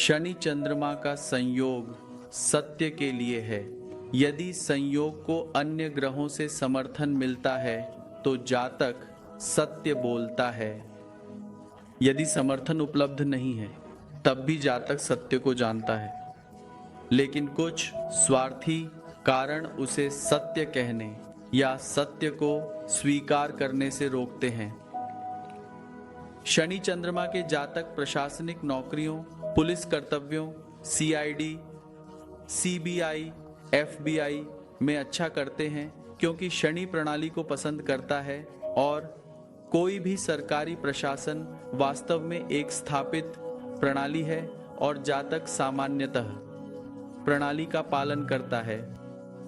शनि चंद्रमा का संयोग सत्य के लिए है। यदि संयोग को अन्य ग्रहों से समर्थन मिलता है तो जातक सत्य बोलता है। यदि समर्थन उपलब्ध नहीं है तब भी जातक सत्य को जानता है, लेकिन कुछ स्वार्थी कारण उसे सत्य कहने या सत्य को स्वीकार करने से रोकते हैं। शनि चंद्रमा के जातक प्रशासनिक नौकरियों, पुलिस कर्तव्यों, सीआईडी, सीबीआई, एफबीआई में अच्छा करते हैं क्योंकि शनि प्रणाली को पसंद करता है और कोई भी सरकारी प्रशासन वास्तव में एक स्थापित प्रणाली है और जातक सामान्यतः प्रणाली का पालन करता है।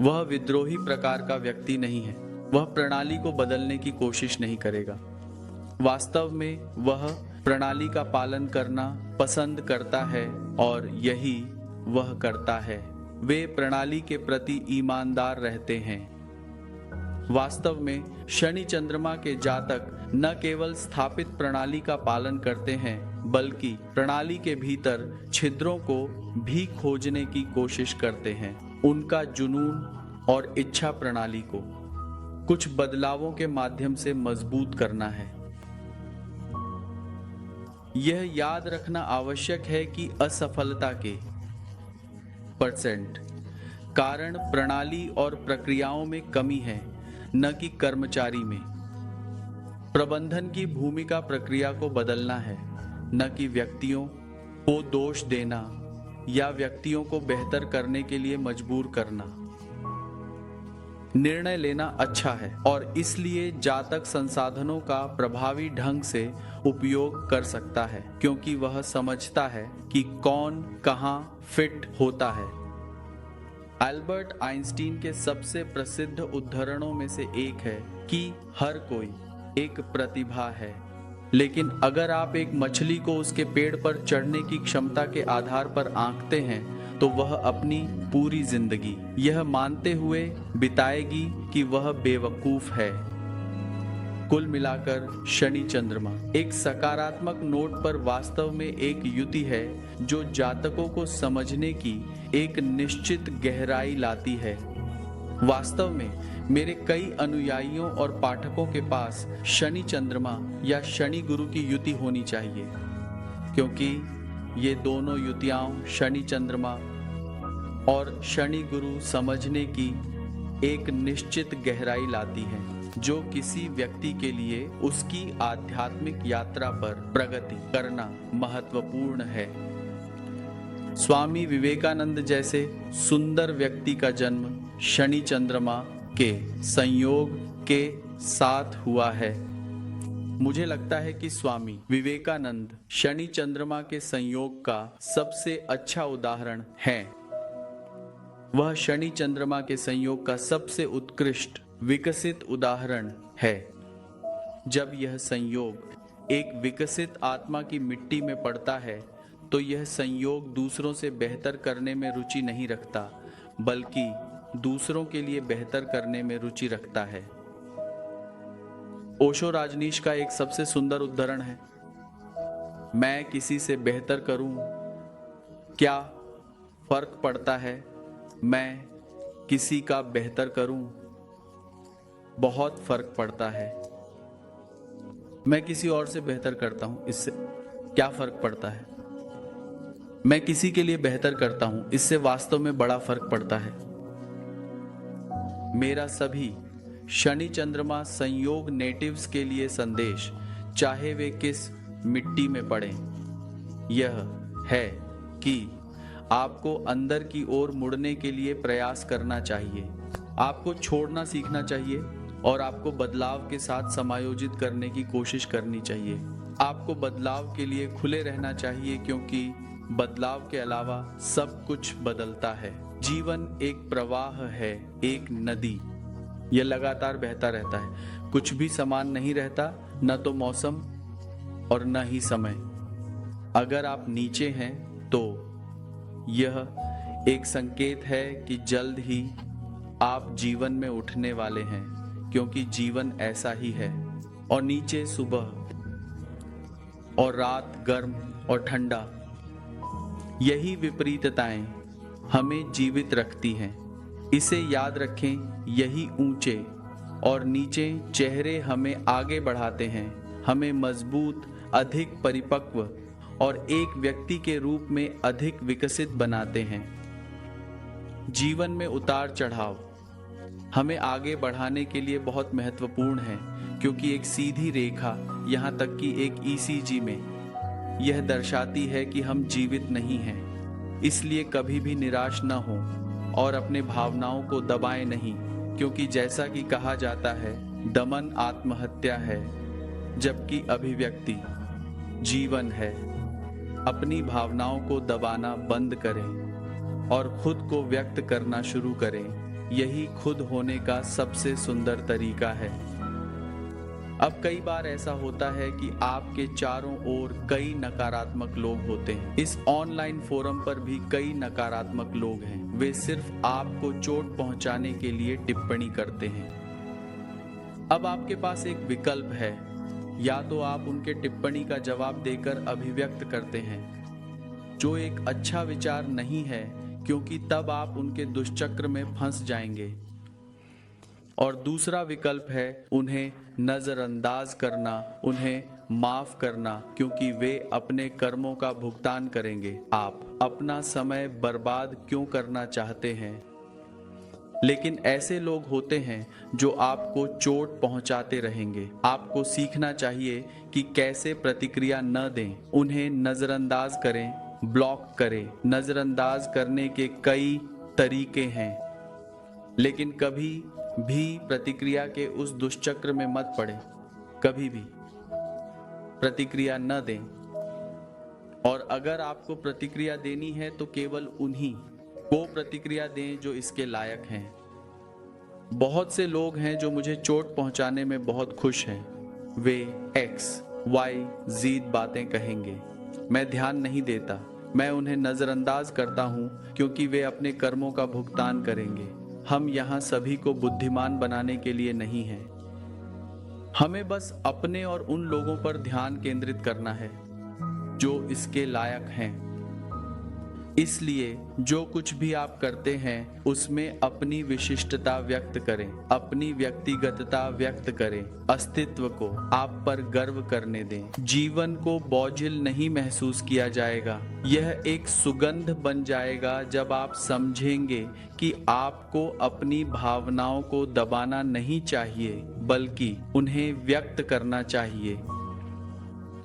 वह विद्रोही प्रकार का व्यक्ति नहीं है। वह प्रणाली को बदलने की कोशिश नहीं करेगा। वास्तव में वह प्रणाली का पालन करना पसंद करता है और यही वह करता है। वे प्रणाली के प्रति ईमानदार रहते हैं। वास्तव में शनि चंद्रमा के जातक न केवल स्थापित प्रणाली का पालन करते हैं बल्कि प्रणाली के भीतर छिद्रों को भी खोजने की कोशिश करते हैं। उनका जुनून और इच्छा प्रणाली को कुछ बदलावों के माध्यम से मजबूत करना है। यह याद रखना आवश्यक है कि असफलता के % कारण प्रणाली और प्रक्रियाओं में कमी है, न कि कर्मचारी में। प्रबंधन की भूमिका प्रक्रिया को बदलना है, न कि व्यक्तियों को दोष देना या व्यक्तियों को बेहतर करने के लिए मजबूर करना। निर्णय लेना अच्छा है और इसलिए जातक संसाधनों का प्रभावी ढंग से उपयोग कर सकता है क्योंकि वह समझता है कि कौन कहां फिट होता है। अल्बर्ट आइंस्टीन के सबसे प्रसिद्ध उद्धरणों में से एक है कि हर कोई एक प्रतिभा है, लेकिन अगर आप एक मछली को उसके पेड़ पर चढ़ने की क्षमता के आधार पर आंकते हैं तो वह अपनी पूरी जिंदगी यह मानते हुए बिताएगी कि वह बेवकूफ है। कुल मिलाकर शनि चंद्रमा एक सकारात्मक नोट पर वास्तव में एक युति है जो जातकों को समझने की एक निश्चित गहराई लाती है। वास्तव में मेरे कई अनुयायियों और पाठकों के पास शनि चंद्रमा या शनि गुरु की युति होनी चाहिए क्योंकि ये दोनों युतियां शनि चंद्रमा और शनि गुरु समझने की एक निश्चित गहराई लाती हैं जो किसी व्यक्ति के लिए उसकी आध्यात्मिक यात्रा पर प्रगति करना महत्वपूर्ण है। स्वामी विवेकानंद जैसे सुंदर व्यक्ति का जन्म शनि चंद्रमा के संयोग के साथ हुआ है। मुझे लगता है कि स्वामी विवेकानंद शनि चंद्रमा के संयोग का सबसे अच्छा उदाहरण है। वह शनि चंद्रमा के संयोग का सबसे उत्कृष्ट विकसित उदाहरण है। जब यह संयोग एक विकसित आत्मा की मिट्टी में पड़ता है तो यह संयोग दूसरों से बेहतर करने में रुचि नहीं रखता बल्कि दूसरों के लिए बेहतर करने में रुचि रखता है। ओशो राजनीश का एक सबसे सुंदर उद्धरण है, मैं किसी से बेहतर करूं, क्या फर्क पड़ता है, मैं किसी का बेहतर करूं, बहुत फर्क पड़ता है। मैं किसी और से बेहतर करता हूं, इससे क्या फर्क पड़ता है। मैं किसी के लिए बेहतर करता हूं, इससे वास्तव में बड़ा फर्क पड़ता है। मेरा सभी शनि चंद्रमा संयोग नेटिव्स के लिए संदेश, चाहे वे किस मिट्टी में पड़े, यह है कि आपको अंदर की ओर मुड़ने के लिए प्रयास करना चाहिए। आपको छोड़ना सीखना चाहिए और आपको बदलाव के साथ समायोजित करने की कोशिश करनी चाहिए। आपको बदलाव के लिए खुले रहना चाहिए क्योंकि बदलाव के अलावा सब कुछ बदलता है। जीवन एक प्रवाह है, एक नदी। यह लगातार बहता रहता है। कुछ भी समान नहीं रहता, न तो मौसम और न ही समय। अगर आप नीचे हैं तो यह एक संकेत है कि जल्द ही आप जीवन में उठने वाले हैं क्योंकि जीवन ऐसा ही है। और नीचे सुबह और रात गर्म और ठंडा, यही विपरीतताएं हमें जीवित रखती हैं। इसे याद रखें, यही ऊंचे और नीचे चेहरे हमें आगे बढ़ाते हैं, हमें मजबूत, अधिक परिपक्व और एक व्यक्ति के रूप में अधिक विकसित बनाते हैं। जीवन में उतार चढ़ाव हमें आगे बढ़ाने के लिए बहुत महत्वपूर्ण है, क्योंकि एक सीधी रेखा, यहाँ तक कि एक ईसीजी में, यह दर्शाती है कि हम जीवित नहीं हैं। इसलिए कभी भी निराश न हो और अपने भावनाओं को दबाएं नहीं, क्योंकि जैसा कि कहा जाता है, दमन आत्महत्या है, जबकि अभिव्यक्ति जीवन है। अपनी भावनाओं को दबाना बंद करें और खुद को व्यक्त करना शुरू करें। यही खुद होने का सबसे सुंदर तरीका है। अब कई बार ऐसा होता है कि आपके चारों ओर कई नकारात्मक लोग होते हैं। इस ऑनलाइन फोरम पर भी कई नकारात्मक लोग हैं। वे सिर्फ आपको चोट पहुंचाने के लिए टिप्पणी करते हैं। अब आपके पास एक विकल्प है, या तो आप उनके टिप्पणी का जवाब देकर अभिव्यक्त करते हैं, जो एक अच्छा विचार नहीं है, क्योंकि तब आप उनके दुष्चक्र में फंस जाएंगे। और दूसरा विकल्प है उन्हें नजरअंदाज करना, उन्हें माफ करना, क्योंकि वे अपने कर्मों का भुगतान करेंगे। आप अपना समय बर्बाद क्यों करना चाहते हैं? लेकिन ऐसे लोग होते हैं जो आपको चोट पहुंचाते रहेंगे। आपको सीखना चाहिए कि कैसे प्रतिक्रिया न दें। उन्हें नजरअंदाज करें, ब्लॉक करें। नजरअंदाज करने के कई तरीके हैं, लेकिन कभी भी प्रतिक्रिया के उस दुष्चक्र में मत पड़े। कभी भी प्रतिक्रिया न दें, और अगर आपको प्रतिक्रिया देनी है तो केवल उन्हीं को प्रतिक्रिया दें जो इसके लायक हैं। बहुत से लोग हैं जो मुझे चोट पहुंचाने में बहुत खुश हैं। वे X, Y, Z बातें कहेंगे। मैं ध्यान नहीं देता, मैं उन्हें नजरअंदाज करता हूं, क्योंकि वे अपने कर्मों का भुगतान करेंगे। हम यहाँ सभी को बुद्धिमान बनाने के लिए नहीं हैं। हमें बस अपने और उन लोगों पर ध्यान केंद्रित करना है जो इसके लायक हैं। इसलिए जो कुछ भी आप करते हैं उसमें अपनी विशिष्टता व्यक्त करें, अपनी व्यक्तिगतता व्यक्त करें, अस्तित्व को आप पर गर्व करने दें। जीवन को बोझिल नहीं महसूस किया जाएगा, यह एक सुगंध बन जाएगा जब आप समझेंगे कि आपको अपनी भावनाओं को दबाना नहीं चाहिए, बल्कि उन्हें व्यक्त करना चाहिए।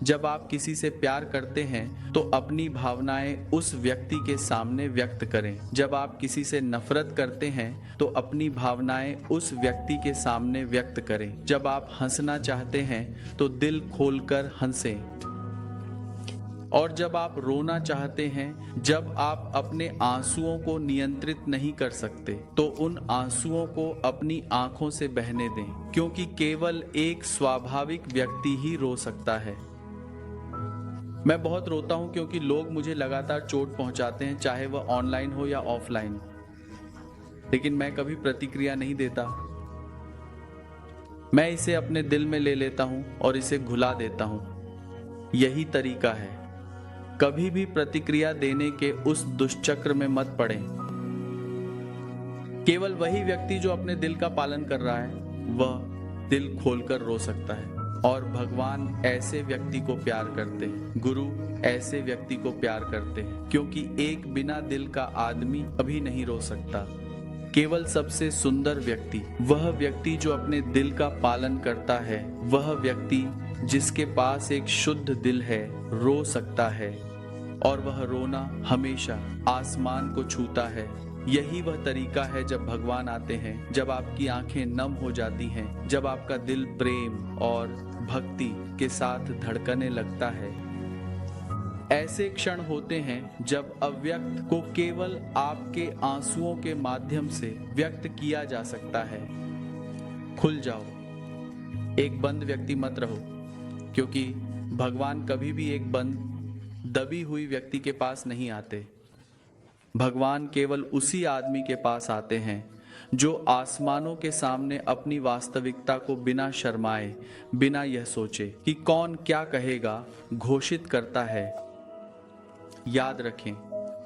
जब आप किसी से प्यार करते हैं तो अपनी भावनाएं उस व्यक्ति के सामने व्यक्त करें। जब आप किसी से नफरत करते हैं तो अपनी भावनाएं उस व्यक्ति के सामने व्यक्त करें। जब आप हंसना चाहते हैं तो दिल खोलकर हंसें, और जब आप रोना चाहते हैं, जब आप अपने आंसुओं को नियंत्रित नहीं कर सकते, तो उन आंसुओं को अपनी आंखों से बहने दें, क्योंकि केवल एक स्वाभाविक व्यक्ति ही रो सकता है। मैं बहुत रोता हूं क्योंकि लोग मुझे लगातार चोट पहुंचाते हैं, चाहे वह ऑनलाइन हो या ऑफलाइन, लेकिन मैं कभी प्रतिक्रिया नहीं देता। मैं इसे अपने दिल में ले लेता हूं और इसे घुला देता हूं। यही तरीका है। कभी भी प्रतिक्रिया देने के उस दुष्चक्र में मत पड़ें। केवल वही व्यक्ति जो अपने दिल का पालन कर रहा है, वह दिल खोलकर रो सकता है, और भगवान ऐसे व्यक्ति को प्यार करते हैं। गुरु ऐसे व्यक्ति को प्यार करते हैं, क्योंकि एक बिना दिल का आदमी कभी नहीं रो सकता। केवल सबसे सुंदर व्यक्ति, वह व्यक्ति जो अपने दिल का पालन करता है, वह व्यक्ति जिसके पास एक शुद्ध दिल है, रो सकता है, और वह रोना हमेशा आसमान को छूता है। यही वह तरीका है जब भगवान आते हैं, जब आपकी आंखें नम हो जाती हैं, जब आपका दिल प्रेम और भक्ति के साथ धड़कने लगता है। ऐसे क्षण होते हैं जब अव्यक्त को केवल आपके आंसुओं के माध्यम से व्यक्त किया जा सकता है। खुल जाओ, एक बंद व्यक्ति मत रहो, क्योंकि भगवान कभी भी एक बंद दबी हुई व्यक्ति के पास नहीं आते। भगवान केवल उसी आदमी के पास आते हैं जो आसमानों के सामने अपनी वास्तविकता को बिना शर्माए, बिना यह सोचे कि कौन क्या कहेगा, घोषित करता है। याद रखें,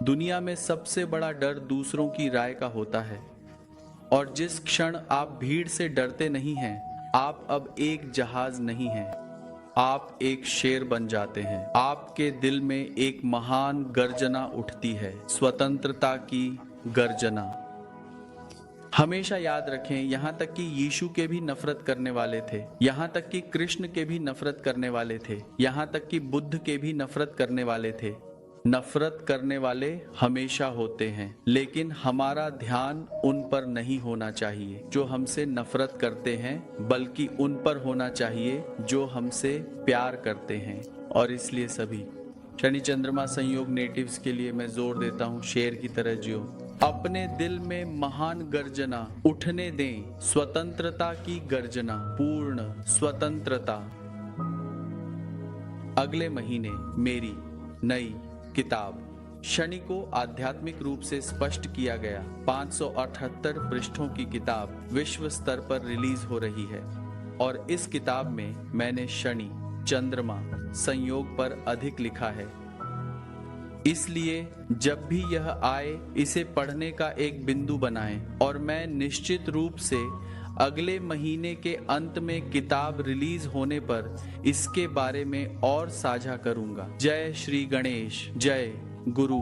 दुनिया में सबसे बड़ा डर दूसरों की राय का होता है, और जिस क्षण आप भीड़ से डरते नहीं हैं, आप अब एक जहाज नहीं हैं, आप एक शेर बन जाते हैं। आपके दिल में एक महान गर्जना उठती है, स्वतंत्रता की गर्जना। हमेशा याद रखें, यहाँ तक कि यीशु के भी नफरत करने वाले थे, यहाँ तक कि कृष्ण के भी नफरत करने वाले थे, यहाँ तक कि बुद्ध के भी नफरत करने वाले थे। नफरत करने वाले हमेशा होते हैं, लेकिन हमारा ध्यान उन पर नहीं होना चाहिए जो हमसे नफरत करते हैं, बल्कि उन पर होना चाहिए जो हमसे प्यार करते हैं। और इसलिए सभी शनि चंद्रमा संयोग नेटिव्स के लिए मैं जोर देता हूँ, शेर की तरह जियो, अपने दिल में महान गर्जना उठने दें, स्वतंत्रता की गर्जना, पूर्ण स्वतंत्रता। अगले महीने मेरी नई किताब शनि को आध्यात्मिक रूप से स्पष्ट किया गया 578 पृष्ठों की किताब विश्व स्तर पर रिलीज हो रही है, और इस किताब में मैंने शनि चंद्रमा संयोग पर अधिक लिखा है। इसलिए जब भी यह आए, इसे पढ़ने का एक बिंदु बनाएं, और मैं निश्चित रूप से अगले महीने के अंत में किताब रिलीज होने पर इसके बारे में और साझा करूंगा। जय श्री गणेश, जय गुरु।